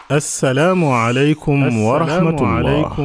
assalaamu aleykum wa rahmatullah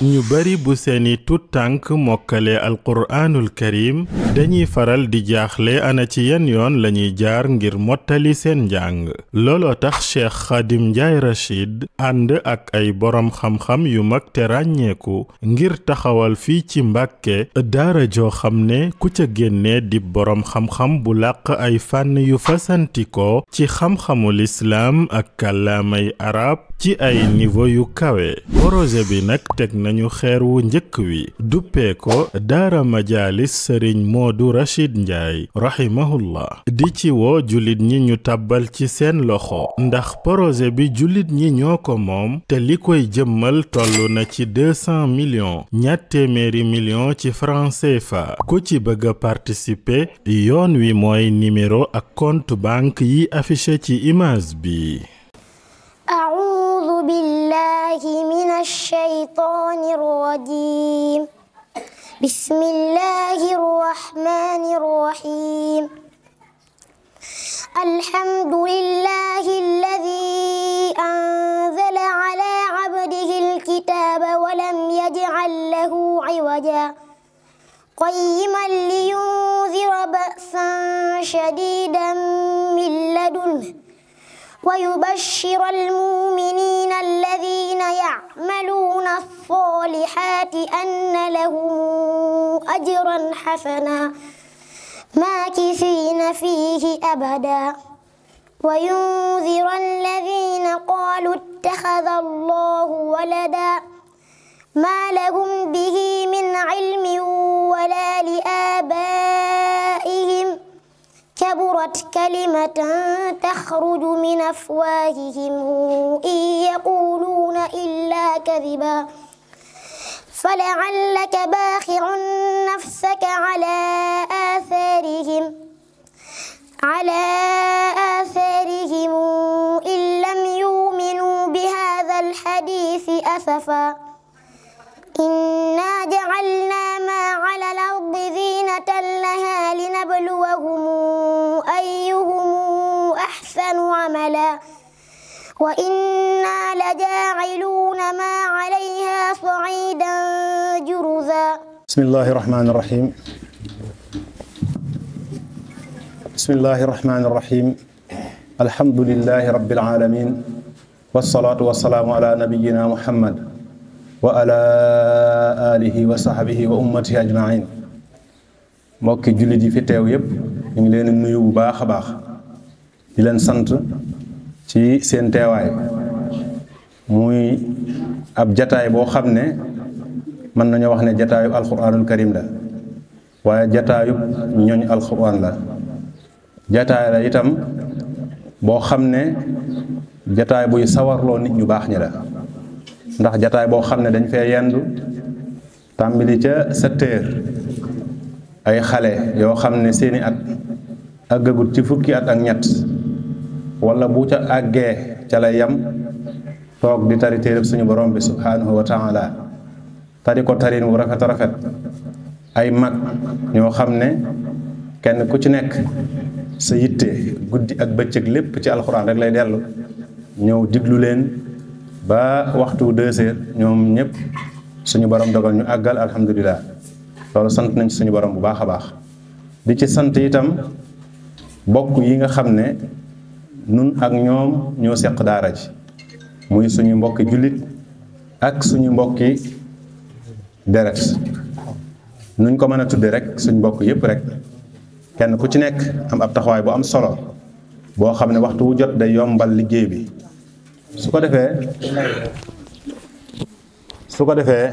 ñu bari bu seeni tut tànk mokkale alquraanul karim dañuy faral di jaaxle ana ci yan yoon lañuy jaar ngir mottali seen njàng looloo tax Cheikh Khadim Ndiaye Rachid ànd ak ay boroom xam-xam yu mag te ràññeeku ngir taxawal fii ci Mbàkke daara joo xam ne ku ca génne di boroom xam-xam bu làq ay fànn yu fasantikoo ci xam-xamul islaam ak kàllaamay arab ci ay niveau yu kawe projet bi nag teg nañu xeer wu njëkk wi duppee ko daara majaalis sëriñ Moodu Rachid Ndiaye rahimahullah di ci woo jullit ñi ñu tàbbal ci seen loxo ndax projet bi jullit ñi ñoo ko moom te li koy jëmmal toll na ci 200 millions ñatt téeméeri millions ci francs CFA ku ci bëgg a participer yoon wi mooy numéro ak compte banque yi affiché ci image bi. أعوذ بالله من الشيطان الرجيم بسم الله الرحمن الرحيم الحمد لله الذي أنزل على عبده الكتاب ولم يجعل له عوجا قيما لينذر بأسا شديدا من لدنه ويبشر المؤمنين الذين يعملون الصالحات أن لهم أجرا حسنا ماكثين فيه أبدا وينذر الذين قالوا اتخذ الله ولدا ما لهم به من علم ولا لآبائهم كبرت كلمة تخرج من أفواههم إن يقولون إلا كذبا فلعلك باخع نفسك على آثارهم إن لم يؤمنوا بهذا الحديث أسفا إنا جعلنا ما على الأرض زينة لها لنبلوهم أيهم أحسن عملا وإنا لجاعلون ما عليها صعيدا جرزا بسم الله الرحمن الرحيم بسم الله الرحمن الرحيم الحمد لله رب العالمين والصلاة والسلام على نبينا محمد وعلى آله وصحبه وأمته أجمعين mbokki jullit yi fi teew yépp ñu ngi leen nuyu bu baax a baax di leen sant ci seen teewaay muy ab jataay boo xam ne mën nañoo wax ne jataayub alquranul karim la waaye jataayub ñooñ alquran la jataay la itam boo xam ne jataay buy sawarloo nit ñu baax ñi la ndax jataay boo xam ne dañ fee yendu tàmbali ca 7 heures ay xale yoo xam ne seeni at àggagut ci fukki at ak ñett wala bu ca àggee ca lay yam toog di tari téereb suñu borom bi subhanahu wa taala tari ko tarin wu rafet a rafet ay mag ñoo xam ne kenn ku ci nekk sa yitte guddi ak bëccëg lépp ci alxuraan rek lay dellu ñëw diglu leen ba waxtu 2 heures ñoom ñëpp suñu borom dogal ñu àggal alhamdulilah loolu sant nañ ci suñu borom bu baax a baax di ci sant itam bokk yi nga xam ne nun ak ñoom ñoo seq daara ji muy suñu mbokki jullit ak suñu mbokki deret nuñ ko mën a tudde rek suñu mbokk yépp rek kenn ku ci nekk am ab taxawaay bu am solo boo xam ne waxtu wu jot day yombal liggéey bi su ko defee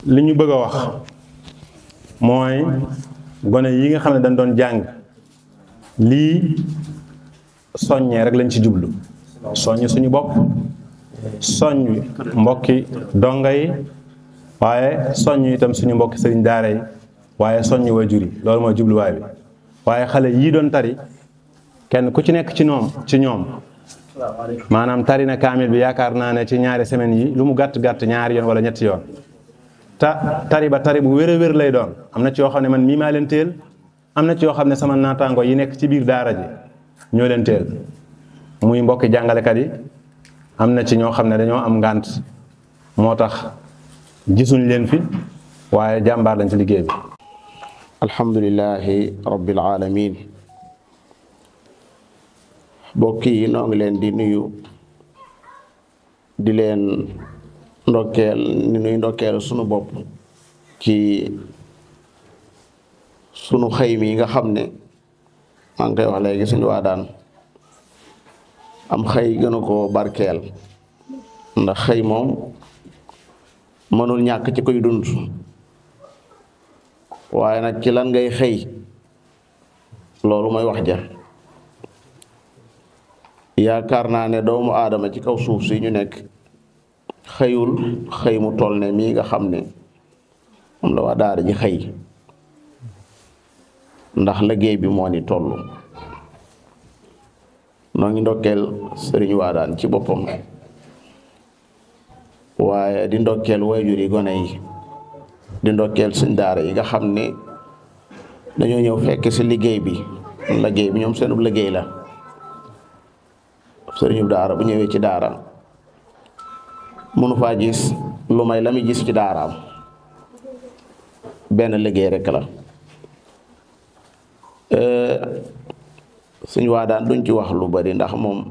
li ñu bëgg a wax mooy gone yi nga xam ne dañ doon jàng lii soññee rek lañ ci jublu soññ suñu bopp soññ mbokki donga yi waaye soññ itam suñu mbokki sëriñ daara yi waaye soññ waajur yi loolu mooy jubluwaay bi waaye xale yii doon tari kenn ku ci nekk ci ñoom maanaam tari na kaamil bi yaakaar naa ne ci ñaari semaines yi lu mu gàtt-gàtt ñaari yoon wala ñetti yoon tari ba tari bu wér a wér lay doon am na ci yoo xam ne man mii maa leen teel am na ci yoo xam ne sama naataango yi nekk ci biir daara ji ñoo leen teel muy mbokki jàngalekat yi am na ci ñoo xam ne dañoo am ngànt moo tax gisuñ leen fi waaye jàmbaar lañ ci liggéey bi. alhamdulillahi rabbil alamin mbokk yi noo ngi leen di nuyu di leen ndokkeel sunu bopp ci sunu xëy mi nga xam ne maa ngi koy wax léegi suñu waa daan am xëy gënu ko barkeel ndax xëy moom mënul ñàkk ci koy dund waaye nag ci lan ngay xëy loolu mooy wax ja yaakaar naa ne doomu aadama ci kaw suuf si ñu nekk xëyul xëy mu toll ne mii nga xam ne moom la waa daara ji xëy ndax liggéey bi moo ni toll noo ngi ndokkeel sëriñ Waadaan ci boppam waaye di ndokkeel waajur yi gone yi di ndokkeel suñ daara yi nga xam ne dañoo ñëw fekk ci liggéey bi ñoom seenub liggéey la sëriñu daara bu ñëwee ci daara mënu faa gis lu may la muy gis ci daaraam benn liggéey rekk la suñ waa daan duñ ci wax lu bari ndax moom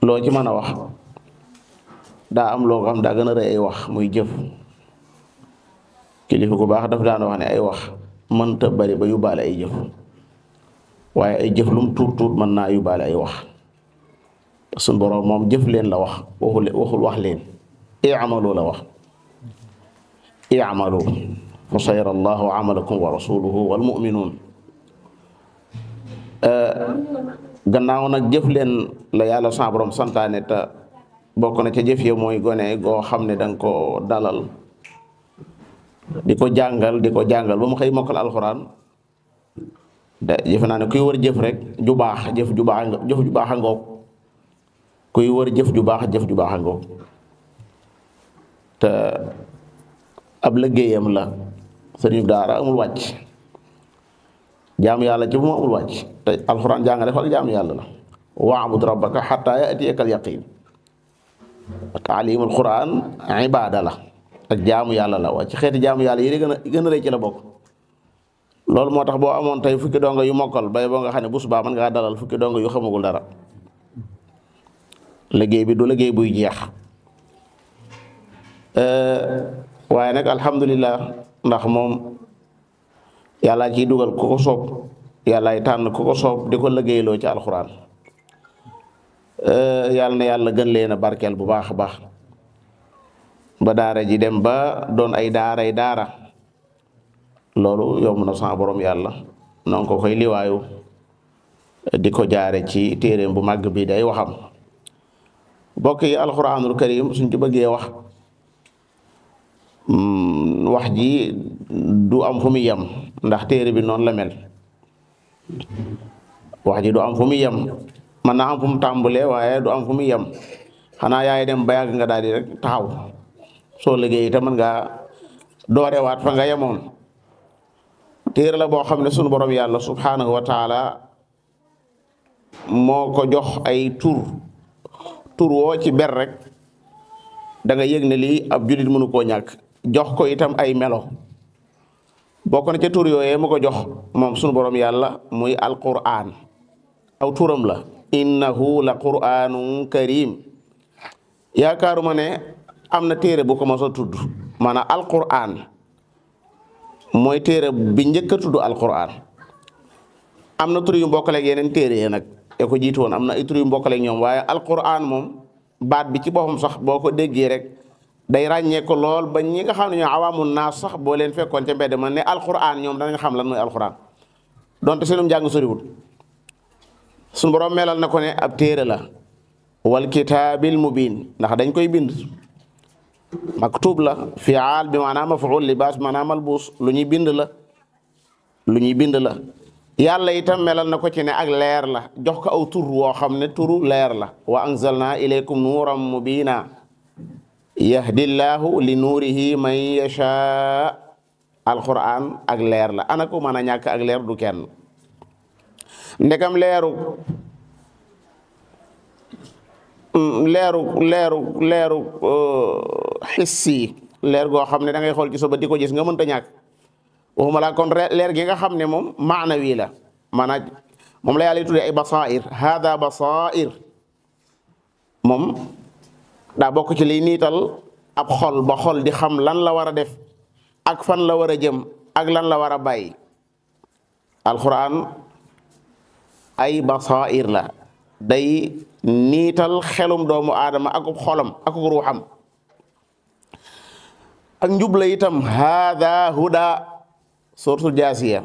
loo ci mën a wax daa am loo xam daa gën a rëy ay wax muy jëf kilifa gu baax daf daan wax ne ay wax mënta bari ba yóbbaale ay jëf waaye ay jëf lum tuut mën naa yóbbaale ay wax suñ boroom moom jëf leen la wax waxul wax leen i'malu la wax i'malu fa sayara allahu amalakum wa rasuluhu wal mu'minun gannaaw nag jëf leen la yàlla sa borom santaane te bokk na ca jëf ya mooy gone goo xam ne danga ko dalal di ko jàngal ba mu xëy mokkal alxuraan jëfe naa ne kuy wër jëf rek ju baax jëf ju baax a ngoog kuy wër jëf ju baax a ngoog te ab liggéeyam la sëriñu daara amul wàcc jaamu yàlla ci bu mu amul wàcc te alxuraan jàngale fa jaamu yàlla la wa'bud rabbaka hatta ya'tiyaka al-yaqin taalimul quran ibaada la ak jaamu yàlla la waaye ci xeeti jaamu yàlla yi gën a rëy ci la bokk loolu moo tax boo amoon tey fukki donga yu mokkal bay boo nga xam ne bu subaa mën ngaa dalal fukki donga yu xamagul dara liggéey bi du liggéey buy jeex waaye nag alhamdulillah ndax moom yàlla ciy dugal ku ko soob yàllaay tànn ku ko soob di ko liggéeyloo ci alxuraan yàlla na yàlla gën leen a barkeel bu baax a baax ba daara ji dem ba doon ay daara loolu yomb na sa borom yàlla noonu ko koy liwaayu di ko jaare ci téeréem bu màgg bi day waxam bokk yi alxuraanul karim suñ ci bëggee wax ji du am fu muy yem ndax téere bi noonu la mel wax ji du am fu muy yem mën naa am fu mu tàmbalee waaye du am fu muy yem xanaa yaay dem ba yàgg nga daal di rek taxaw soo liggéey te mën ngaa doorewaat fa nga yemoon téere la boo xam ne sunu borom yàlla subhanahu wa taala moo ko jox ay tur woo ci ber rek da nga yëg ne lii ab jullit mënu koo ñàkk jox ko itam ay melo bokk na ca tur yooyee mu ko jox moom sunu borom yàlla muy alquran aw turam la innahu la qur'anun karim yaakaaruma ne am na téere bu ko mos a tudd maanaam alquran mooy téere bi njëkk a tudd alquran am na tur yu mbokkaleeg yeneen téere yi nag ko jiitu woon am na ay tur yu mbokkaleeg ñoom waaye alquran moom baat bi ci boppam sax boo ko déggee rek day ràññee ko lool ba ñi nga xam ne ñoo awaamun naas sax boo leen fekkoon ca mbedd ma ne alquran ñoom danañ xam lan mooy alquran donte seenum njàng soriwul suñu borom melal na ko ne ab téere la wal kitaabil mubin ndax dañ koy bind maktub la fi'al bi maanaam maf'ul libaas maanaam malbuus lu ñuy bind la yàlla itam melal na ko ci ne ak leer la jox ko aw tur woo xam ne turu leer la wa anzalna ilaykum nuuran mubina yahdillahu li nuurihi man yasha alquran ak leer la ana ko mën a ñàkk ak leer du kenn ndekam leeru xissi leer goo xam ne da ngay xool ci sa bët di ko gis nga mënta ñàkk waxuma laa kon leer gi nga xam ne moom maanawi la maanaam moom la yàlla tuddee ay basair hada basair moom daa bokk ci liy niital ab xol ba xol di xam lan la war a def ak fan la war a jëm ak lan la war a bàyyi alquran ay basair la day niital xelum doomu aadama ak xolam ak ruuxam ak njubla itam hada huda suratul jaasiya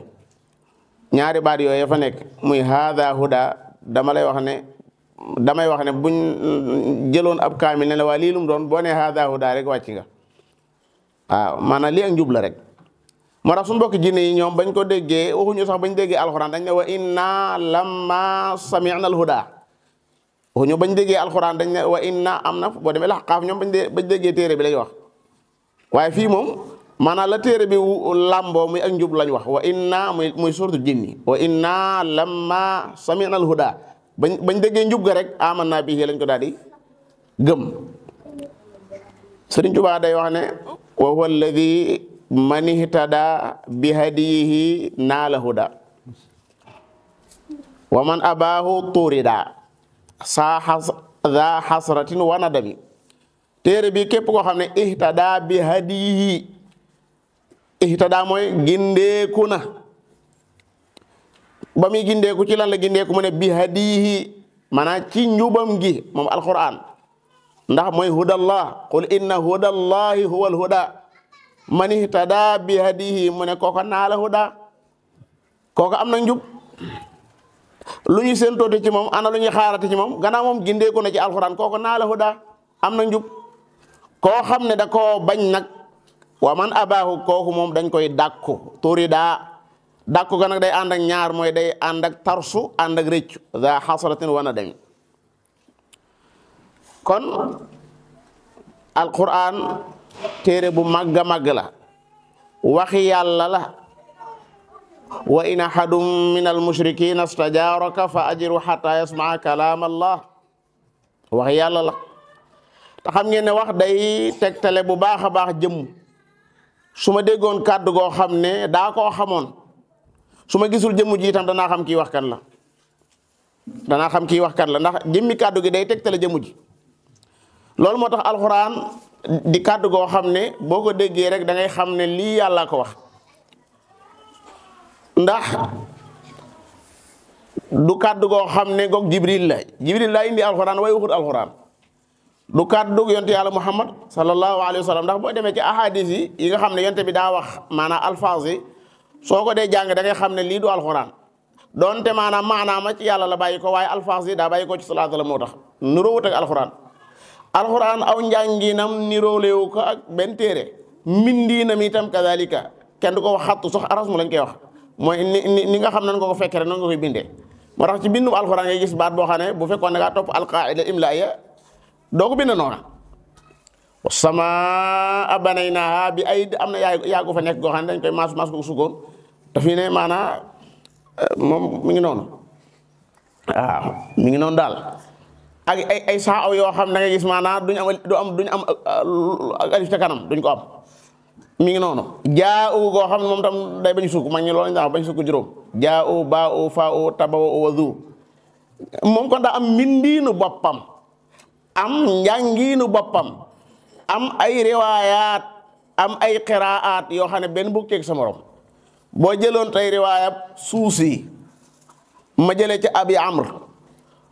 ñaari baat yooyu fa nekk muy hada huda damay wax ne buñ jëloon ab kaamil ne la waa lii lum doon boo ne hada huda rek wàcc nga waaw maanaam lii ak njub la rek moo tax suñu mbokki jinne yi ñoom bañ ko déggee waxuñu sax bañ déggee alxuraan dañ ne wa inna lamma sami'na al huda waxuñu bañ déggee alxuraan dañ ne wa inna am na boo demee la xaaf ñoom bañ déggee téere bi lay wax waaye fii moom maanaam la téere bi làmboo muy ak njub lañ wax wa inna muy suratu jinni wa inna lamma sami'na al huda bañ déggee njub ga rek amanna bihi lañ ko daal di gëm Sëriñ Tuubaa day wax ne wa huwa alladi man ihtada bi hadiyihi naala huda wa man abaahu turida saa za hasratin wa nadami téere bi képp koo xam ne ihtada bi hadiyihi ihtada mooy gindeeku na ba muy gindeeku ci lan la gindeeku mu ne bi hadiyihi maanaam ci njubam gi moom alquran ndax mooy hudallah qul inna hudallahi huwal huda man ihtada bi hadiyihi mu ne kooka naala huda kooka am na njub lu ñuy séentoote ci moom ana lu ñuy xaarate ci moom gannaaw moom gindeeku na ci alquran kooka naala huda am na njub koo xam ne da koo bañ nag wa man abaahu kooku moom dañ koy dàkku turi dàkku ga nag day ànd ak ñaar mooy day ànd ak tarsu ànd ak rëccu za xasratin wana dem kon alquran téere bu màgg a màgg la waxi yàlla la wa in ahadun min almushrikina stajaaraka fa ajiru xata yasmaa kalaam allah waxi yàlla la te xam ngeen ne wax day tegtale bu baax a baax jëmm su ma déggoon kàddu goo xam ne daa koo xamoon su ma gisul jëmm ji itam danaa xam kii wax kan la ndax jëmmi kàddu gi day tegtale jëmm ji loolu moo tax alxuraan di kàddu goo xam ne boo ko déggee rek da ngay xam ne lii yàlla ko wax ndax du kàddu goo xam ne goog jibril la indi alxuraan way waxut alxuraan du kàddu yonte yàlla muhammad sallallahu alayhi wa sallam ndax boo demee ci ahadis yi nga xam ne yonte bi daa wax maanaam alfaaz yi soo ko dee jàng da ngay xam ne lii du alxuraan doonte maanaama ci yàlla la bàyyi ko waaye alfaaz yi daa bàyyi ko ci salaatu la moo tax niroowut ak alxuraan aw njànginam niroolewu ko ak benn téere mbindiinam itam kadalika kenn du ko wax xattu sax aras mu lañ koy wax mooy ni nga xam nan nga ko fekkee rek noonu nga koy bindee moo tax ci bindum alxuraan ngay gis baat boo xam ne bu fekkoon ne ngaa topp alqaida imlaaya doo ko bind noona samaa banaynaaha bi ay am na yaa ko fa nekk goo xam ne dañ koy maas ko sukkoon te fii ne maanaa moom mi ngi noonu waaw mi ngi noonu daal ak ay saa aw yoo xam ne da ngay gis maanaa duñ am ak alif ca kanam duñ ko am mi ngi noonu jaa u goo xam ne moom tam day bañ sukk mag ñi loolu lañ daa bañ sukk juróom jaa u baa u faa u taba u wazu moom kon daa am mbindiinu boppam am njàngiinu boppam am ay riwaayaat am ay qiraat yoo xam ne benn bukk teeg sa morom boo jëloon tey riwaayab suusi ma jëlee ci abi amr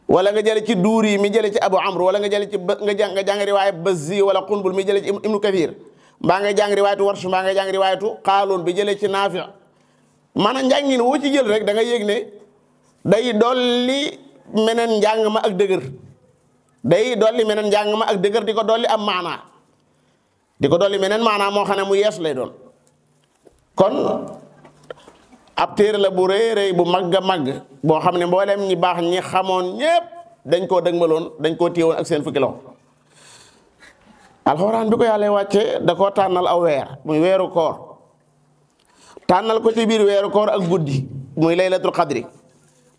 wala nga jëlee ci duuri mi jëlee ci abu amr wala nga jëlee ci nga jàng riwaayab bazzi wala qunbul mi jëlee ci ibnu kathir mbaa nga jàng riwaayatu warsh mbaa nga jàng riwaayatu qaaluun bi jëlee ci naafi maanaam njàngin woo ci jël rek da nga yëg ne day dolli meneen njàng ma ak dëgër day dolli meneen njàng ma ak dëgër di ko dolli am maanaa di ko dolli meneen maanaa moo xam ne mu yees lay doon kon ab téere la bu rëy rëy bu màgg a màgg boo xam ne mboolem ñi baax ñi xamoon ñépp dañ koo dëgmaloon dañ koo téewoon ak seen fukki loxo alxuraan bi ko yàlla wàcce da koo tànnal aw weer muy weeru koor tànnal ko ci biir weeru koor ak guddi muy laylatul qadri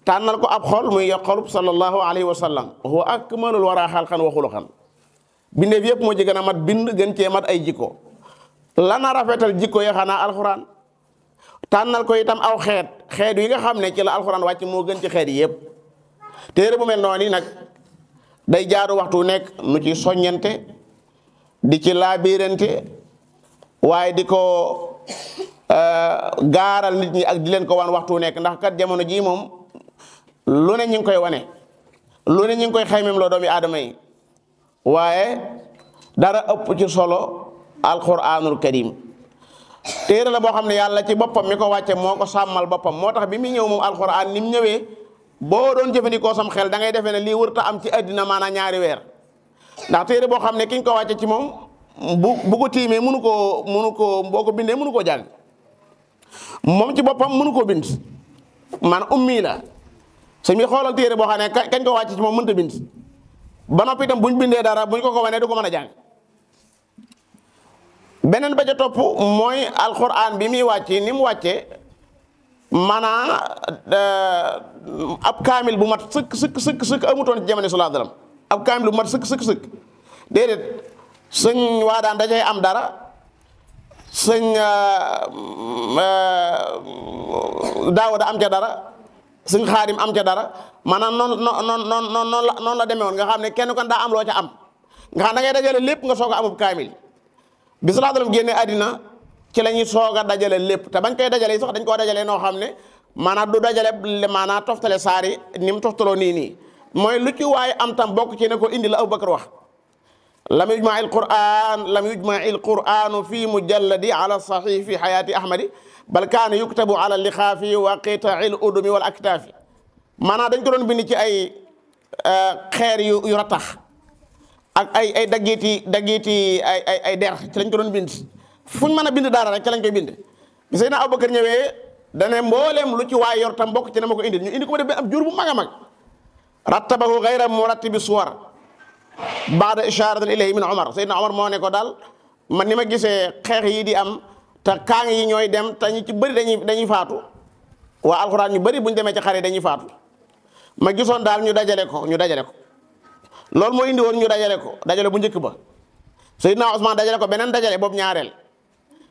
tànnal ko ab xol muy xolub sallallahu alayhi wa sallam huwa akmalul wara xalqan wa xuluqan bindeef yëpp moo ci gën a mat bind gën cee mat ay jikko lana rafetal jikko ya xanaa alxuraan tànnal ko itam aw xeet yi nga xam ne ci la alxuraan wàcc moo gën ci xeet yi yëpp téere bu mel noonu nag day jaaru waxtu nekk nu ci soññante di ci laabirante waaye di ko gaaral nit ñi ak di leen ko wan waxtu nekk ndax kat jamono jii moom lu ne ñu ngi koy wane lu ne ñu ngi koy xaymem loo doomi aadama yi waaye dara ëpp ci solo alquranul karim téere la boo xam ne yàlla ci boppam mi ko wàcce moo ko sàmmal boppam moo tax bi mu ñëw moom alquran ni mu ñëwee boo doon jëfandikoo sam xel da ngay defee ne lii wërta am ci àddina maanaam ñaari weer ndax téere boo xam ne ki ñu ko wàcce ci moom bu ko tiimee mënu koo boo ko bindee mënu koo jàng moom ci boppam mënu koo bind man ummi la su mi xoolal téere boo xam ne kañ ko wàcce ci moom mënta bind ba noppi itam buñ bindee dara buñ ko wanee du ko mën a jàng beneen ba ca topp mooy alquran bi muy wàcce ni mu wàccee maanaam ab kaamil bu mat sëkk amutoon ci jamono sallallahu alayhi wasallam ab kaamil bu mat sëkk déedéet sëñ waa daan dajay am dara sëñ Daawuda am ca dara sëñ Xaadim am ca dara maanaam noonu la demee woon nga xam ne kenn kon daa am loo ca am nga xam da ngay dajale lépp nga soog a amub kaamil bi sallallahu alayhi wasallam génne àddina ci la ñuy soog a dajale lépp te bañ koy dajale sax dañ koo dajale noo xam ne maanaam du dajale maanaam toftale saari ni mu toftaloo nii mooy lu ci waaye am tam bokk ci ne ko indi la Abubakar wax lam yujma'i al-qur'anu fi mujalladi ala sahih fi hayati ahmadi bal kaana yuktabu ala lixaafi wa qita'il udumi wal aktaafi maanaam dañ ko doon bind ci ay xeer yu ratax ak ay daggiti ay der ci lañ ko doon bind fuñ mën a bind dara rek ci lañ koy bind bi Seydina Abubakar ñëwee dane mbooleem lu ci waay yor tam bokk ci ne ma ko indil ñu indi ko ma def ab jur bu mag a mag rattabahu ghayra murattibi suwar baada isharatan ilayhi min Omar Seydina Omar moo ne ko daal man ni ma gisee xeex yi di am te kaang yi ñooy dem te ñu ci bëri dañuy faatu waa alxuraan ñu bëri buñ demee ci xare dañuy faatu ma gisoon daal ñu dajale ko loolu moo indi woon ñu dajale bu njëkk ba Seydina Ousmane dajale ko beneen dajale boobu ñaareel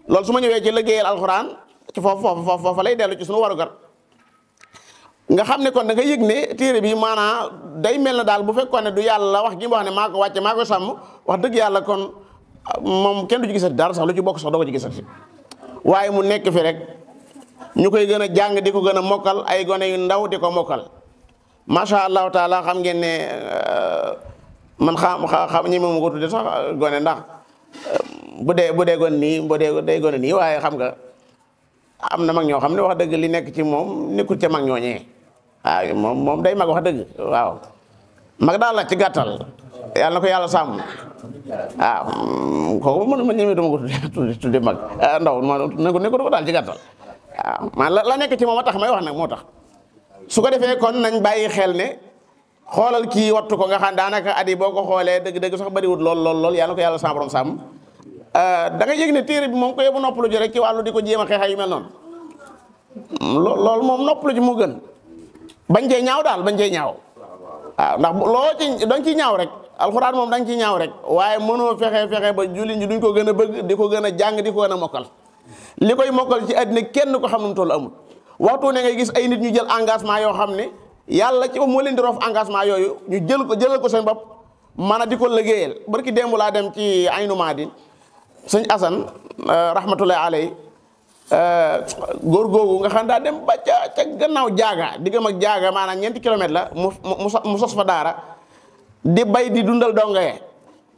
loolu su ma ñëwee ci liggéeyal alxuraan ci foofu lay dellu ci suñu warugar nga xam ne kon da nga yëg ne téere bi maanaam day mel na daal bu fekkoon ne du yàlla wax gi mu wax ne maa ko wàcce maa ko sàmm wax dëgg yàlla kon moom kenn du ci gisati dara sax lu ci bokk sax doo ko ci gisati waaye mu nekk fi rek ñu koy gën a jàng di ko gën a mokkal ay gone yu ndaw di ko mokkal macha allahu taala xam ngeen ne man xam ñi moom ko tudde sax gone ndax bu dee gone nii day gone nii waaye xam nga am na mag ñoo xam ne wax dëgg li nekk ci moom nekkul ca mag ñooñee waaw moom day mag wax dëgg waaw mag daal la ci gàttal yàlla na ko yàlla sàmm waaw kooku ma ñëwee dama ko tudde mag ndaw nekkul ko daal ci gàttal waaw man la nekk ci moom a tax may wax nag moo tax su ko defee kon nañ bàyyi xel ne xoolal kii wattu ko nga xam daanaka at yi boo ko xoolee dëgg-dëgg sax bariwul lool yàlla na ko yàlla sa borom sàmm da nga yëg ne téere bi moom ko yóbbu noppalu ji rek ci wàllu di ko jéem a xeexa yu mel noonu loolu moom noppalu ji mu gën bañ cee ñaaw daal bañ cee ñaaw waaw ndax loo ci danga ciy ñaaw rek alxuraan moom danga ciy ñaaw rek waaye mënoo fexe ba julli ñi duñ ko gën a bëgg di ko gën a jàng di ko gën a mokkal li koy mokkal ci àddina kenn ko xam nu mu toll amul waxtu ne ngay gis ay nit ñu jël engagement yoo xam ne yàlla ci moo leen di roof engagement yooyu ñu jëlal ko seen bopp mën a di ko liggéeyal barki démb laa dem ci Aynu Maadin sëñ Asan rahmatullahi alayhi góor googu nga xam daa dem ba ca gannaaw jaaga diggam ak jaaga maanaam ñeenti kilomètres la mu sos fa daara di bay di dundal dongaye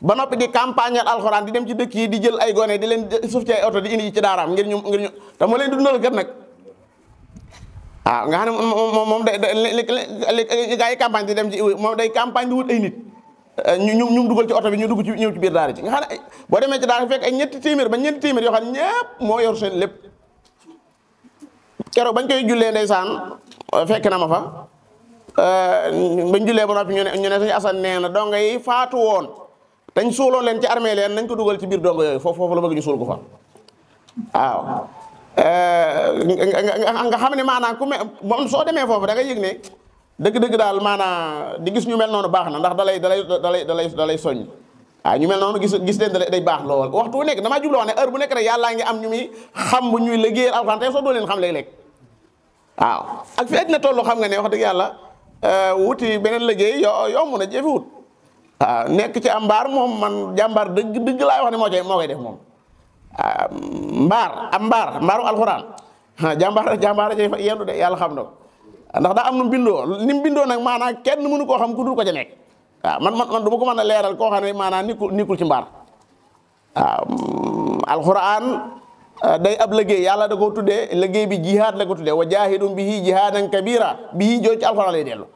ba noppi di campagne alxuraan di dem ci dëkk yi di jël ay gone di leen suuf ci ay oto di indi ci daaraam ngir ñu te moo leen di dundal kat nag waaw nga xam ne moom li gaa yi campagne di dem ci moom day campagne di wut ay nit ñu dugal ci oto bi ñu dugg ci ñëw ci biir daara ci nga xam ne boo demee ci daara fekk ay ñetti téeméer yoo xam ne ñëpp moo yor seen lépp keroog bañ koy jullee ndeysaan fekk na ma fa bañ jullee ba noppi ñu ne suñu Asan nee na donga yi faatu woon dañ suuloo leen ci armée leen nañ ko dugal ci biir donga yooyu foofu la bëgg ñu suul ko fa waaw nga xam ne maanaam ku moom soo demee foofu da nga yëg ne dëgg-dëgg daal maanaa di gis ñu mel noonu baax na ndax dalay soññ waaw ñu mel noonu gis leen day baax lool waxtu bu nekk damaa jublu wax ne heure bu nekk rek yàllaa ngi am ñu muy xam bu ñuy liggéeyal alxuraan tey soo doo leen xam léeg-léeg waaw ak fi àddina tollu xam nga ne wax dëgg yàlla wuti beneen liggéey yomb na jëfewut waaw nekk ci am mbaar moom man jàmbaar dëgg laay wax ne moo koy def moom mbaaru alxuraan jàmbaar ci yendu de yàlla xam na ndax daa am nu mu bindoo nag maanaam kenn mënu koo xam ku dul ko ca nekk waaw man du ma ko mën a leeral koo xam ne maanaam nikkul ci mbaar waaw alxuraan day ab liggéey yàlla da koo tuddee liggéey bi jihaad la ko tuddee wa jaahidum bihi jihaadan kabira bihi jooju ci alxuraan lay dellu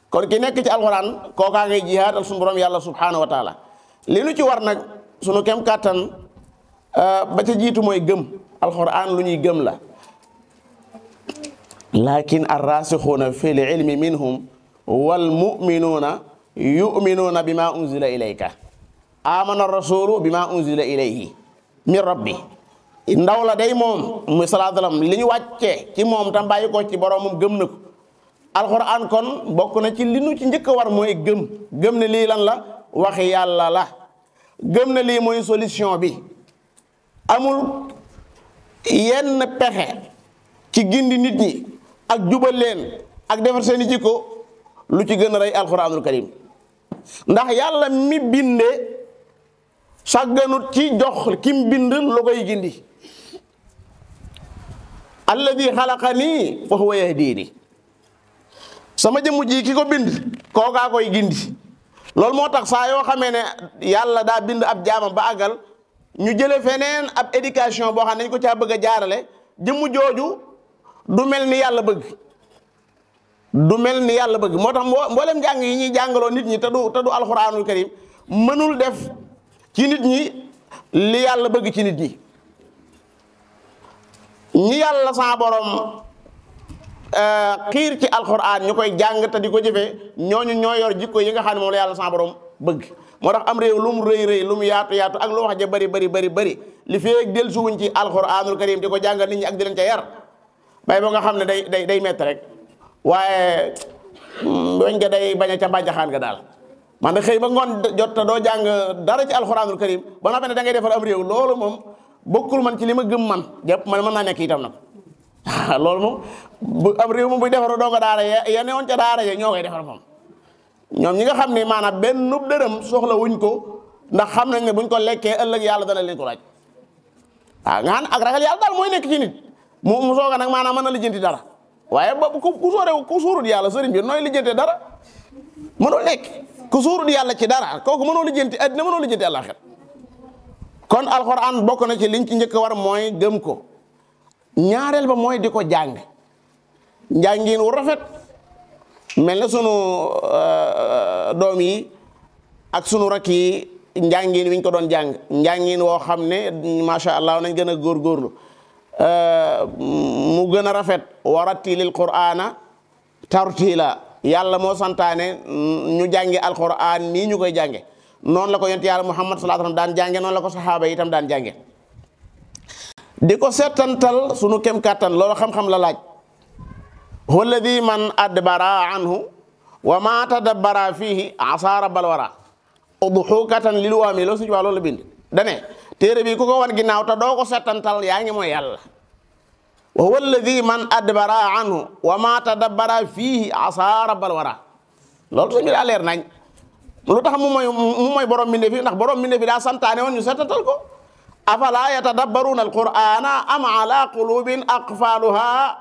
kon ki nekk ci alxuraan kookaa ngay jihaad ak suñu borom yàlla subhanahu wa taala li nu ci war nag sunu kem kàttan ba ca jiitu mooy gëm alxuraan lu ñuy gëm la lakin arrasixuuna fi l ilmi minhum wal muminuuna yuminuuna bima unzila ilayka amana rasulu bima unzila ilayhi min rabbi ndaw la day moom muy salaa salaam li ñu wàccee ci moom tam bàyyi ko ci boroomam gëm na ko alxuraan kon bokk na ci li nu ci njëkk a war mooy gëm ne lii lan la waxi yàlla la gëm ne lii mooy solution bi amul yenn pexe ci gindi nit ñi ak jubal leen ak defar seeni jikko lu ci gën a rey alxuraanul karim ndax yàlla mi binde sàgganut ci jox kim bind lu koy gindi alladi xalaqani fa huwa yahdini sama jëmm ji ki ko bind kookaa koy gindi loolu moo tax saa yoo xamee ne yàlla daa bind ab jaamam ba àggal ñu jële feneen ab éducation boo xam ne dañ ko caa bëgg a jaarale jëmm jooju du mel ni yàlla bëgg moo tax mboolem jàng yi ñuy jàngaloo nit ñi te du alxuraanul karim mënul def ci nit ñi li yàlla bëgg ci nit ñi yàlla sa borom xiir ci alxuraan ñu koy jàng te di ko jëfee ñooñu ñoo yor jikko yi nga xam ne moom la yàlla sa borom bëgg moo tax am réew lu mu rëy lu mu yaatu ak lu wax ja bari li feek del suwuñ ci alxuraanul karim di ko jàngal nit ñi ak di leen ca yar bay boo nga xam ne day metti rek waaye weñ nga day bañ a ca mbànjaxaan nga daal man da xëy ba ngoon jot doo jàng dara ci alxuraanul karim ba nga xam ne da ngay defar am réew loolu moom bokkul man ci li ma gëm man jàpp man mën naa nekk itam nag loolu moom bu am réew moom buy defaru doo nga daara ya newoon ca daara ya ñoo koy defar moom ñoom ñi nga xam ne maanaam benn nub dërëm soxla wuñ ko ndax xam nañ ne buñ ko lekkee ëllëg yàlla dana leen ko laaj waaw nga xam ne ak ragal yàlla daal mooy nekk ci nit mu sooga nag maanaam mën na lijjanti dara waaye ba ku suurut yàlla sëriñ bi nooy lijjante dara mënul nekk ku suurut yàlla ci dara kooku mënoo lijjanti àddina mënoo lijjanti àllaaxira kon alxuraan bokk na ci liñ ci njëkk a war mooy gëm ko ñaareel ba mooy di ko jàng njàngin wu rafet mel na sunu doom yi ak sunu rakk yi njàngin wiñ ko doon jàng njàngin woo xam ne macha allah nañ gën a góorgóorlu mu gën a rafet warattilil qur'ana tartila yàlla moo santaane ñu jànge alquran nii ñu koy jànge noonu la ko yonent yàlla Muhammad sallallahu alayhi wasallam daan jànge noonu la ko saxaaba yi itam daan jànge di ko settantal sunu kem kàttan loolu xam-xam la laaj huwa alladi man adbara anhu wa ma tadabbara fihi asara balwara udhukatan lil waami loolu suñu wax loolu la bind dane téere bi ku ko wan ginnaaw te doo ko settantal yaa ngi mooy yàlla wa huwa alladi man adbara anhu wa ma tadabbara fihi asara balwara loolu suñu daa leer nañ lu tax mu mooy borom mbinde fi ndax borom mbinde fi daa santaane woon ñu settantal ko afala yatadabbaruna alqur'ana am ala qulubin aqfaluha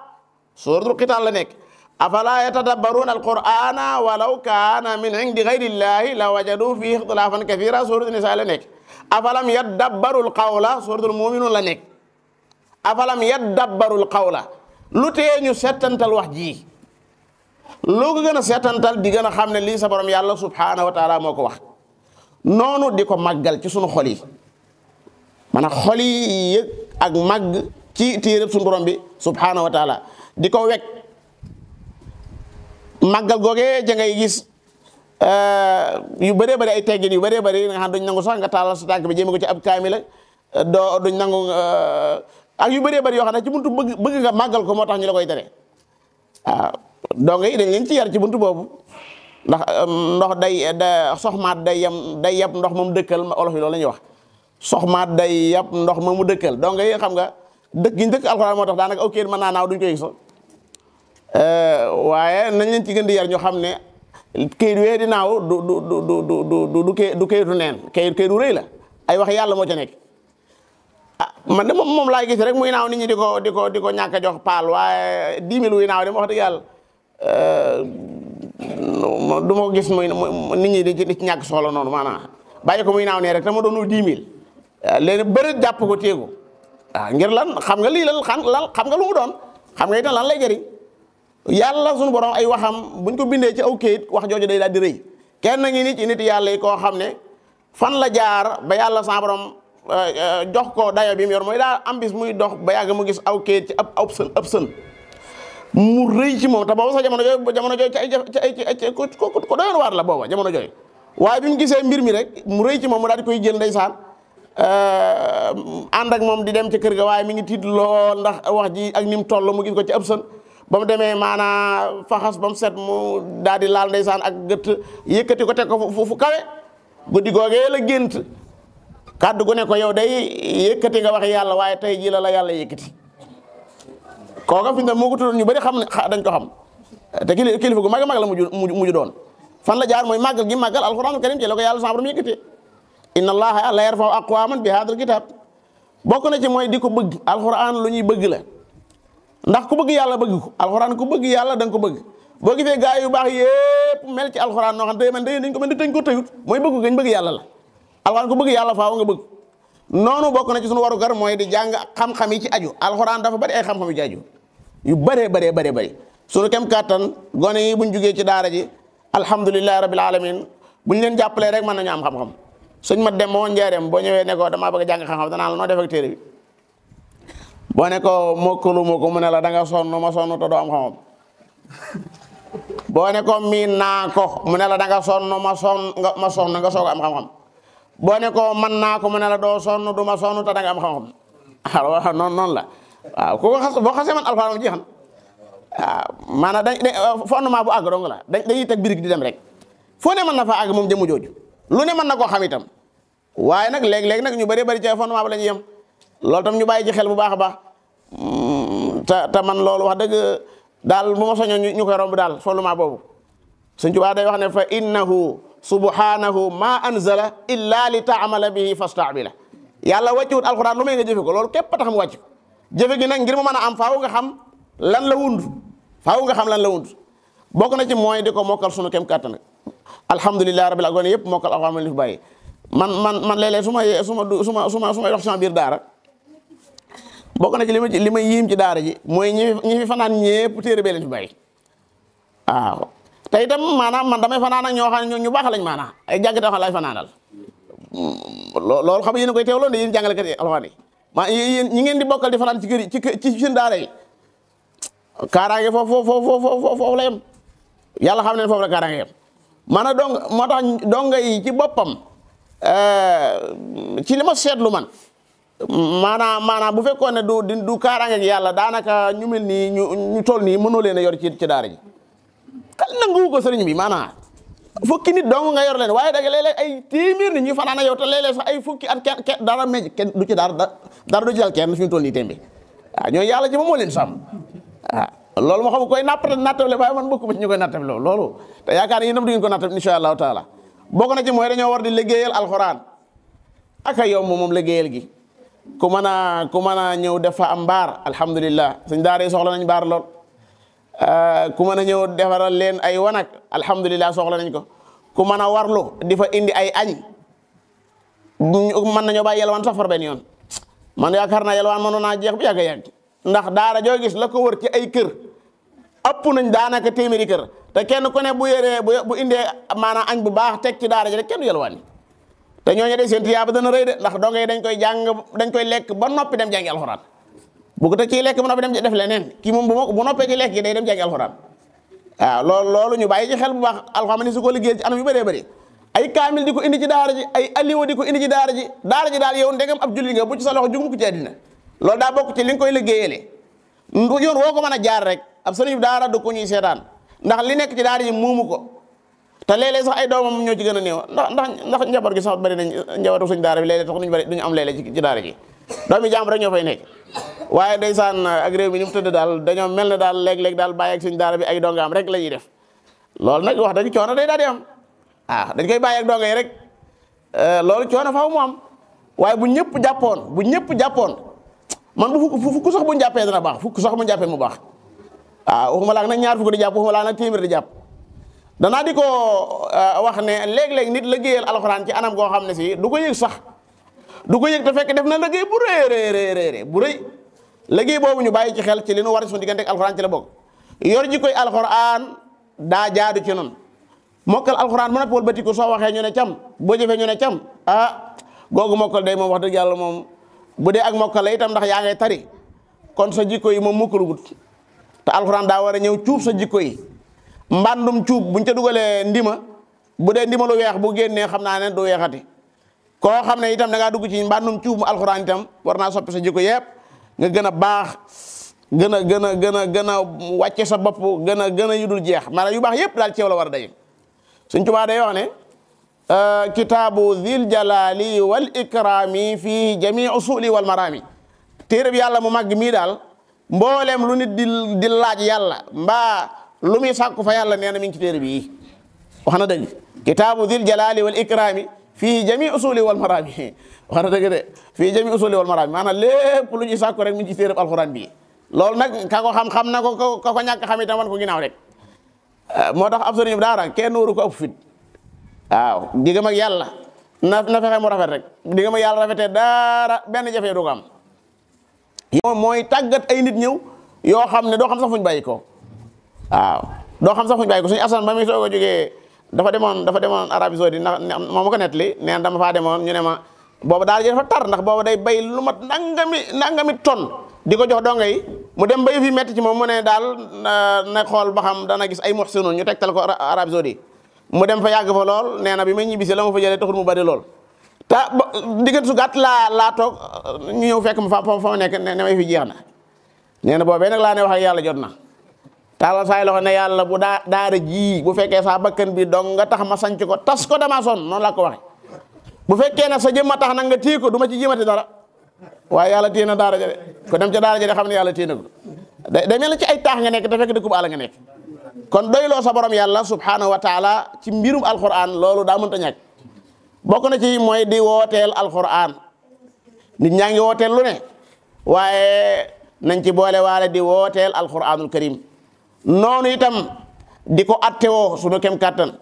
suratul qital la nekk afala yatadabbaruna alqur'ana walaw kana min indi ghayri llahi la wajadu fihi ikhtilafan kathira suratul nisa la nekk afalam yadabbaru alqawla suratul mu'minun la nekk afalam yadabbaru alqawla lu tee ñu settantal wax ji loo ko gën a settantal di gën a xam ne lii sa borom yàlla subhanahu wa taala moo ko wax noonu di ko màggal ci sunu xol yi maanaam xol yi yëg ak màgg ci téereb sunu borom bi subhanahu wa taala di ko wekk màggal googee ja ngay gis yu bëree bëri ay teggin yu bëree bëri nga xam duñ nangu sax nga taalal sa tànk bi jéeme ko ci ab kaamila duñ nangu ak yu bëree bëri yoo xam ne ci buntu bëgg nga màggal ko moo tax ñu la koy tere waaw donga yi dañ leen ci yar ci buntu boobu ndax ndox soxmaat day yab ndox moom dëkkal olof yi loolu la ñuy wax soxmaat day yab ndox ma mu dëkkal donga yi xam nga dëkk gi ñu dëkk alxuraan moo tax daanaka ok mën naa naaw duñ koy gis waaye nañ leen ci gën di yar ñu xam ne kayit wee di naaw du kayitu neen kayitu rëy la ay wax yàlla moo ca nekk man de moom laay gis rek muy naaw nit ñi di ko ñàkk a jox paal waaye 10 000 wuy naaw de wax dëgg yàlla du ma gis muy nit ñi di ci ñàkk soxla noonu maanaam bàyyi ko muy naaw nee rek te ma doon 10 000 léegi bëri jàpp ko téegu waaw ngir lan xam nga lii lan xam nga lu mu doon xam nga itam lan lay jëriñ yàlla suñu borom ay waxam buñ ko bindee ci aw kayit wax jooju day daal di rëy kenn ngi nit ci nit yàlla yi koo xam ne fan la jaar ba yàlla sa borom jox ko dayo bi mu yor mooy daa am bis muy dox ba yàgg mu gis aw kayit ci ab sën mu rëy ci moom te booba sax jamono jooju ci ko doyoon waar la booba jamono jooju waaye bi mu gisee mbir mi rek mu rëy ci moom mu daal di koy jël ndeysaan ànd ak moom di dem ci kër ga waaye mi ngi tiit lool ndax wax ji ak ni mu toll mu gis ko ci ab sën ba mu demee maanaa faxas ba mu set mu daal di laal ndeysaan ak gëtt yëkkati ko teg ko fu kawe guddi googee la gént kàddu gu ne ko yow day yëkkati nga wax yàlla waaye tey ji la yàlla yëkkati kooka fi mu ne moo ko tuddoon ñu bëri xam ne dañ ko xam te kilifa gu mag a mag la mujj doon fan la jaar mooy màggal gi màggal alxuraanul karim ci la ko yàlla sa borom yëkkatee inna allaha la yarfa'u aqwaman bi hadal kitab bokk na ci mooy di ko bëgg alxuraan lu ñuy bëgg la ndax ku bëgg yàlla bëgg ko alxuraan ku bëgg yàlla da nga ko bëgg boo gisee gaa yu baax yépp mel ci alxuraan noo xam te man dañ ko mel ni dañ ko tëyut mooy bëgg gañ bëgg yàlla la alxuraan ku bëgg yàlla faaw nga bëgg noonu bokk na ci suñu waru gar mooy di jàng xam-xam yi ci aju alxuraan dafa bari ay xam-xam yu ci aju yu bëree suñu kem kàttan gone yi buñ jugee ci daara ji alhamdulillahi rabbil alamin buñ leen jàppalee rek mën nañu am xam-xam suñ ma dem moo njeereem boo ñëwee ne ko damaa bëgg a jàng xam-xam danaa la noo def ak téere bi boo ne ko mokkalu ma ko mu ne la da nga sonn ma sonn te doo am xam-xam boo ne ko miin naa ko mu ne la da nga sonn ma sonn nga soog am xam-xam boo ne ko man naa ko mu ne la doo sonn du ma sonn te da nga am xam-xam waaw noonu la waaw ku ko xas boo xasee man alxuraan jeexan waaw maanaam fondement bu àgg dong la dañuy teg birig di dem rek foo ne mën na fa àgg moom jëmu jooju lu ne mën na koo xam itam waaye nag léeg-léeg nag ñu bëri ci fondement ba la ñuy yem loolu tam ñu bàyyi ci xel bu baax a baax te man loolu wax dëgg daal bu ma soñoon ñu koy romb daal fondement boobu Sëñ Tuubaa day wax ne fa innahu subhanahu ma anzala illa li taamala bihi fastabila yàlla wàcciwut alxuraan lu may nga jëfe ko loolu képp tax mu wàcc ko jëfe gi nag ngir mu mën a am faaw nga xam lan la wund bokk na ci mooy di ko mokkal sunu kem kàttan alhamdulilah rabbil alamin yëpp mokkal alxuraan li fi bàyyi man léeg-léeg su ma dox sama biir daara bokk na ci li ma yiim ci daara ji mooy ñi fi fanaan ñëpp téere bee leen fi bàyyi waaw te itam maanaam man damay fanaan ak ñoo xam ne ñu baax lañ maanaam ay jàngate wax laay fanaanal loolu xam nga yéen a koy teewloo ne yéen jàngalekat yi alxuraan yi yéen ñi ngeen di bokkal di fanaan ci kër yi ci seen daara yi kaaraange foofu la yem yàlla xam ne foofu la kaaraange yem maanaam donc moo tax donga yi ci boppam ci li ma seetlu man maanaam bu fekkoon ne du kaaraange ak yàlla daanaka ñu mel nii ñu toll nii mënoo leen a yor ci daara ji kan nangu ko sëriñ bi maanaam fukki nit dong nga yor leen waaye da nga léeg-léeg ay téeméer nit ñu fanaan ak yow te léeg-léeg sax ay fukki at kenn dara kenn du ci dara du ci dal kenn fi ñu toll nii tembe waaw ñooñu yàlla ci moom moo leen sàmm waaw loolu moo xam koy nattable waaye man bokkuma ci ñu koy nattable loolu te yaakaar ne yéen du ngeen ko nattable insha allahu taala bokk na ci mooy dañoo war di liggéeyal alxuraan aka yomb moom liggéeyal gi ku mën a ñëw def fa am mbaar alhamdulillah suñ daara yi soxla nañ mbaar lool ku mën a ñëw defaral leen ay wanak alhamdulillah soxla nañ ko ku mën a warlu di fa indi ay añ mën nañoo bàyyi yelwaan sax far benn yoon man yaakaar naa yelwaan mënoon naa jeex bu yàgg a yàgg ndax daara joo gis la ko wër ci ay kër ëpp nañ daanaka téeméeri kër te kenn ku ne bu yoree bu indee maanaam añ bu baax teg ci daara ji rek kenn du yelwaan te ñooñu de seen tiyaaba dana rëy de ndax donge yi dañ koy lekk ba noppi dem jàngi alxuraan bu ko te kii lekk ba noppi dem def leneen kii moom bu noppee ci lekk gi day dem jàngi alxuraan waaw loolu ñu bàyyi ci xel bu baax alxuraan ni su ko liggéey ci anam yu bëree bëri ay kaamil di ko indi ci daara ji ay aliwa di ko indi ci daara ji daal yow ndegam ab julli nga bu ci sa loxo jug mu ko ci àddina loolu daa bokk ci li nga koy liggéeyale yoon woo ko mën a jaar rek ab sëriñ daara du ko ñuy seetaan ndax li nekk ci daara ji muumu ko te léeg-léeg sax ay doomam ñoo ci gën a néew ndax njaboot gi sax bari nañ njabootu suñ daara bi léeg-léeg tax duñu am léeg-léeg ci daara ji doomi jàmm rek ñoo fay nekk waaye ndeysaan ak réew mi ni mu tëdd daal dañoo mel ne daal léeg-léeg daal bàyyi ak suñ daara bi ay dongaam rek la ñuy def loolu nag wax dëgg coono day daal di am dañ koy bàyyi ak donga yi rek loolu coono faaw mu am waaye bu ñëpp jàppoon man bu fukk sax bu ñu jàppee dana baax fukk sax bu ñu jàppee mu baax waxuma laa nag ñaar fukk di jàpp waxuma laa nag téeméer di jàpp danaa di ko wax ne léeg-léeg nit liggéeyal alxuraan ci anam goo xam ne si du ko yëg sax du ko yëg te fekk def na liggéey bu rëy bu rëy liggéey boobu ñu bàyyi ci xel ci li nu war suñu diggante ak alxuraan ci la bokk yor ji koy alxuraan daa jaadu ci noonu mokkal alxuraan mën a pool batiku soo waxee ñu ne cam boo jëfee ñu ne cam googu mokkal day moom wax dëgg yàlla moom bu dee ak mokkal la itam ndax yaa ngay tari kon sa jikko yi moom mukkalugut te alxuraan daa war a ñëw cuub sa jikko yi mbàndum cuub buñ ca dugalee ndima bu dee ndima lu weex bu génnee xam naa ne du weexati koo xam ne itam da ngaa dugg ci mbàndum cuub mu alxuraan itam war naa soppi sa jikko yëpp nga gën a baax gën a wàcce sa bopp gën a yudul jeex maanaam yu baax yëpp daal ceew la war a daje Sëñ Tuubaa day wax ne kitaabu zil jalali wal ikrami fii jamii usuli wal marami téere bi yàlla mu màgg mii daal mbooleem lu nit di laaj yàlla mbaa lu muy sàkku fa yàlla nee na mi ngi ci téere bi wax na dëgg kitaabu zil jalali wal ikrami fii jamii usuli wal marami wax na dëgg de fii jamii usuli wal marami maanaam lépp lu ñuy sàkku rek mi ngi ci téere alxuraan bi loolu nag ka ko xam na ko ñàkk xam itam wan ko ginnaaw rek moo tax ab sëriñ daara kenn waru ko ëpp fit waaw diggam ak yàlla na fexe mu rafet rek diggam ak yàlla rafetee dara benn jafe du ko am moom mooy tàggat ay nit ñëw yoo xam ne doo xam sax fuñ bàyyi ko waaw doo xam sax fuñ bàyyi ko suñu asan ba muy soog a jógee dafa demoon Arabie Saoudite ndax moom ma ko nettali nee na dama faa demoon ñu ne ma booba daal ji dafa tar ndax booba day bay lu mat nangami ton di ko jox donga yi mu dem bay fi metti ci moom mu ne daal na xool ba xam dana gis ay muhsinun ñu tegtal ko Arabie Saoudite mu dem fa yàgg fa lool nee na bi may ñibbisi la ma fa jëlee taxul mu bari lool te diggante su gàtt laa toog ñu ñëw fekk ma fa ma nekk ne may fi jeex na nee na boobee nag laa ne wax ak yàlla jot na taalal saay loxo ne yàlla bu daara ji bu fekkee saa bakkan bi dong nga tax ma sanc ko tas ko dama son noonu laa ko waxe bu fekkee nag sa jëmma tax nag nga téye ko du ma ci jëmati dara waaye yàlla téye na daara ja de ko dem ca daara ja de xam ne yàlla téye na ko day mel na ci ay taax nga nekk te fekk dëkkub àll nga nekk kon doyloo sa borom yàlla subhanahu wa taala ci mbirum alquran loolu daa mënta ñàkk bokk na ci mooy di wooteel alquran nit ñaa ngi wooteel lu ne waaye nañ ci boole waale di wooteel alquranul karim noonu itam di ko attewoo suñu kem kàttan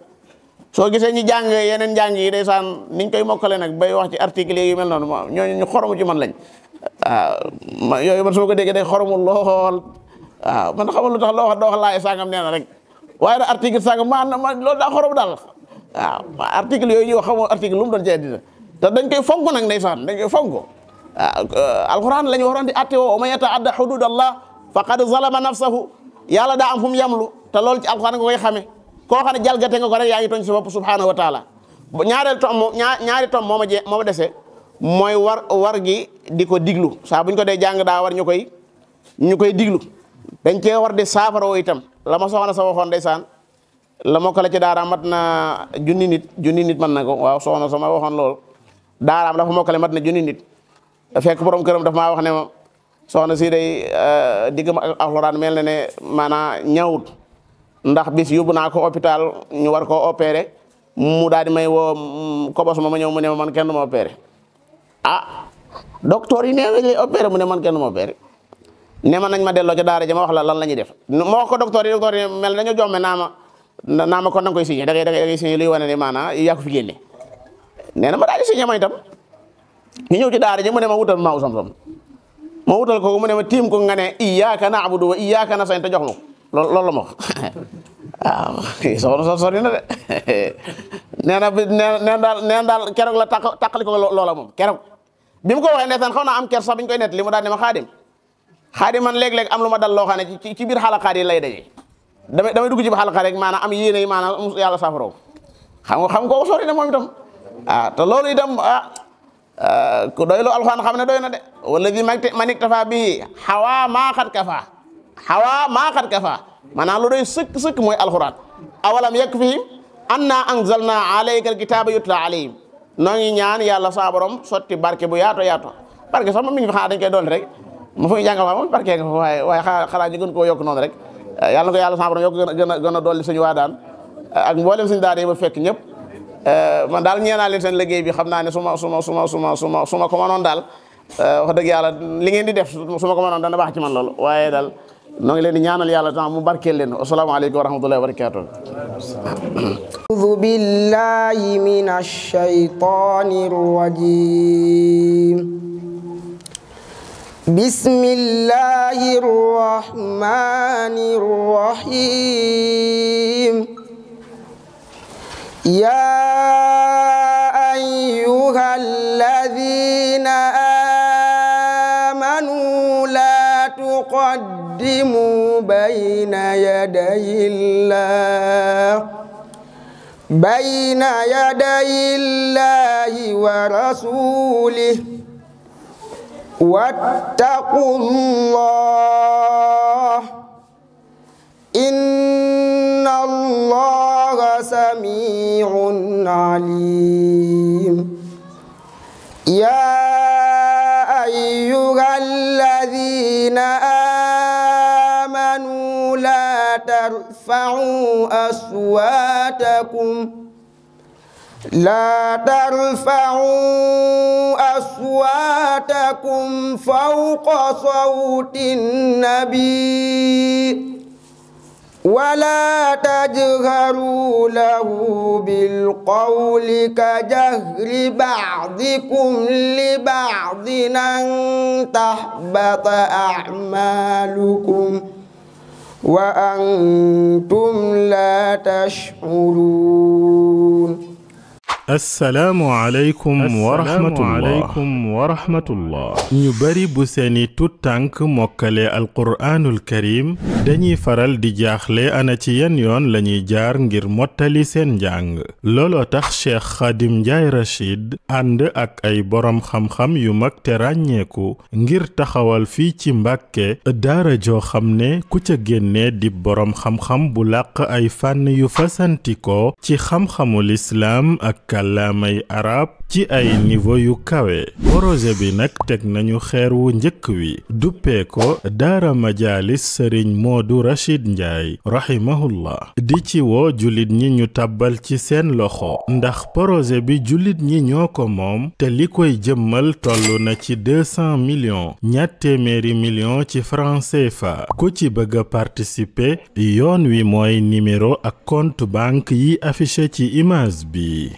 soo gisee ñi jàng yeneen njàng yi ndeysaan niñ koy mokkale nag bay wax ci article yu mel noonu ñooñu ñu xoromu ci man lañ waaw yooyu man su ma ko déggee day xoromu lool waaw man xamal lu tax loo wax laay sàngam nee na rek waaye nag article sàngam ma loolu daa xoromu daal waaw article yooyu ñuy wax xamoo article lu mu doon ci àddina te dañ koy fonk nag ndeysaan dañ koy fonk waaw alquran la ñu waroon di atte woo wa man yataadda hudud allah faqad zalama nafsahu yàlla daa am fu mu yamlu te loolu ci alquran nga koy xamee koo xam ne jalgate nga ko rek yaa ngi tooñ sa bopp subhanahu wa taala ñaari tom moo ma dese mooy war gi di ko diglu saa buñ ko dee jàng daa war ñu koy diglu dañ cee war di saafara woo itam la ma soxna sa waxoon ndeysaan la mokkale ci daaraam mat na junni nit mën na ko waaw soxna sama waxoon loolu daaraam dafa mokkale mat na junni nit fekk borom këram daf maa wax ne ma soxna si day digg ma alxuraan mel na ne maanaam ñawut ndax bis yóbbu naa ko hôpital ñu war koo opéré mu daal di may woo kobos ma ñëw mu ne ma man kenn du ma opéré docteur yi nee nañ lay opéré mu ne man kenn du ma opéré ne ma nañ ma delloo ca daara ja ma wax la lan la ñuy def ma wax ko docteur yi mel na dañoo jomme naa ma kon da nga koy signé da ngay signé luy wane ne maanaam yaa ko fi génne nee na ma daal di signé ma itam ñu ñëw ci daara ji mu ne ma wutal maa usam-sam ma wutal ko mu ne ma tiim ko nga ne iyyaka na'budu wa iyyaka nasta'in te jox ma ko loolu la ma wax waaw soxna sori na de nee daal keroog la tàqali ko loola moom keroog bi mu ko waxee ndeysaan xaw naa am ker sax bi ñu koy nett li mu daal ne ma xaadim man léeg-léeg am lu ma dal loo xam ne ci biir xalaqaat yi lay daje damay dugg ci biir xalaqaat rek maanaam am yéene yi maanaam yàlla saafaraw xam ko sori na moom itam te loolu itam ku doy lu alxuraan xam ne doy na de walladi man iktafa bihi xawaa maa xat kafa xawaa maa xat kafa maanaam lu doy sëkk mooy alxuraan awalam yakfihim anna anzalna alayka alkitaba yutla alayhim noo ngi ñaan yàlla saa borom sotti barke bu yaato barke sax moom mi ngi fi xanaa dañ koy dolli rek ma fu ñu jàngal fa moom barke nga fa waaye xanaa ñu gën koo yokk noonu rek yàlla na ko yàlla saa borom yokk gën a dolli suñu waa daan ak mboolem suñu daara yi ba fekk ñëpp man daal ñeenaa leen seen liggéey bi xam naa ne su ma ko mënoon daal wax dëgg yàlla li ngeen di def su ma ko mënoon dana baax ci man loolu waaye daal noo ngi leen di ñaanal yàlla tam mu barkeel leen asalaamaaleykum wa rahmatullahi wa barakatuh a'udhu billahi minash shaytanir rajim bismillahir rahmanir rahim ya ayyuhalladzina amanu la tuqaddimu bayna yadayillahi wa rasulihi wattaqullah innallaha sami'un alim ya ayyuhalladzina amanu la tarfa'u أصواتكم فوق صوت النبي ولا تجهروا له بالقول كجهر بعضكم لبعض أن تحبط أعمالكم وأنتم لا تشعرون assalaamu aleykum wa rahmatullah ñu bari bu seeni tuttànk mokkale alquraanul karim dañuy faral di jaaxle ana ci yan yoon lañuy jaar ngir mottali seen njàng looloo tax Cheikh Khadim Ndiaye Rachid ànd ak ay boroom xam-xam yu mag te ràññeeku ngir taxawal fii ci Mbàkke daara joo xam ne ku ca génne di boroom xam-xam bu làq ay fànn yu fasantikoo ci xam-xamul islaam ak kàllaamay arab ci ay niveau yu kawe projet bi nag teg nañu xeer wu njëkk wi duppee ko daara majaalis sëriñ Moodu Rachid Ndiaye rahimahullah di ci woo jullit ñi ñu tàbbal ci seen loxo ndax projet bi jullit ñi ñoo ko moom te li koy jëmmal toll na ci 200 millions $200 millions ci francs CFA ku ci bëgg a participer yoon wi mooy numéro ak compte banque yi affiché ci image bi